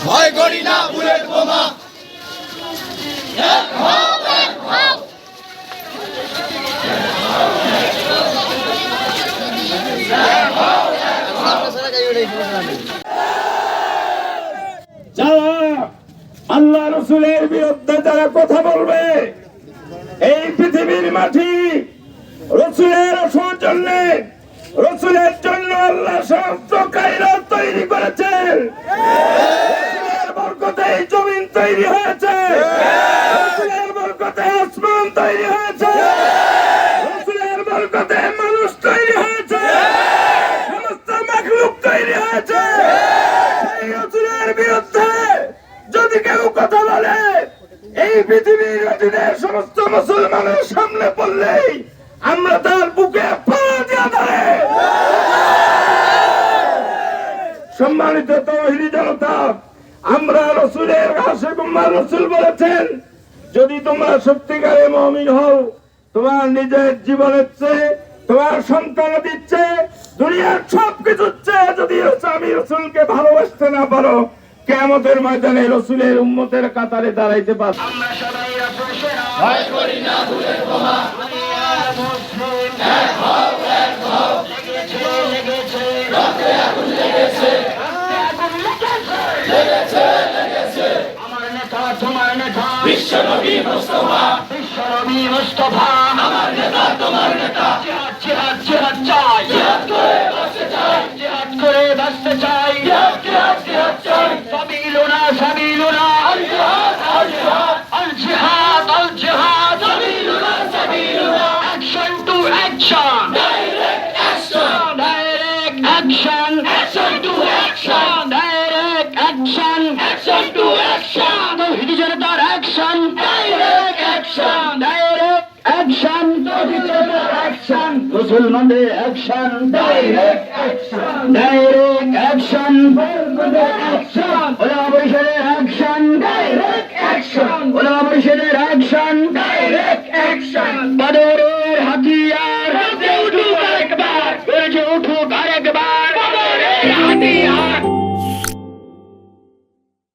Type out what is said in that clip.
ভয় করি না বুলেট বোমা। যারা আল্লাহ রসুলের বিরুদ্ধে যারা কথা বলবে, এই পৃথিবীর মাটি রসুলের সৌজন্য, রসুলের জন্য আল্লাহ সমস্ত কায়দা তৈরি করেছেন। রসুলের বরকতে এই জমিন তৈরি হয়েছে, রসুলের বরকতে আসমান তৈরি হয়েছে, রসুলের বরকতে মানুষ তৈরি হয়েছে, সমস্ত মাখলুক তৈরি হয়েছে। সেই রসুলের বিরুদ্ধে যদি কেউ কথা বলে, এই পৃথিবীর অধীনের সমস্ত মুসলমানের সামনে পড়লেই আমরা তার বুকে পা দিয়ে ধরে। সম্মানিত তাওহীদি জনতা, আমরা রসুলের আশিক উম্মাহ, রসুল বলেছেন, যদি তোমরা সত্যিকারে মুমিন হও, তোমার নিজের জীবনের চেয়ে, তোমার সন্তানাদির চেয়ে, দুনিয়ার সবকিছুর চেয়ে যদি আমি রসুলকে ভালোবাসতে না পারো, কিয়ামতের ময়দানে রসুলের উম্মতের কাতারে দাঁড়াইতে পারবে। আমরা সবাই ভয় করি না বুলেট বোমা। এক হও, এক হও। লেগেছে, লেগেছে, রক্তে আগুন লেগেছে, লেগেছে, লেগেছে। আমার নেতা, তোমার নেতা, বিশ্বনবী মুস্তাফা, বিশ্বনবী মুস্তাফা। আমার নেতা, তোমার নেতা, জিহাদ, জিহাদ, জিহাদ চাই, জিহাদ করে বাঁচতে চাই, জিহাদ করে বাঁচতে চাই, জিহাদ, জিহাদ, জিহাদ চাই। সাবিলুনা, সাবিলুনা, আল জিহাদ, আল জিহাদ, আল জিহাদ, আল জিহাদ, সাবিলুনা, সাবিলুনা। Action to action, direct action, direct action, action to action, direct action, action to action. তাওহীদি জনতার action, direct action, direct action, তাওহীদি জনতার action, মুসলমানদের action, direct action, direct action,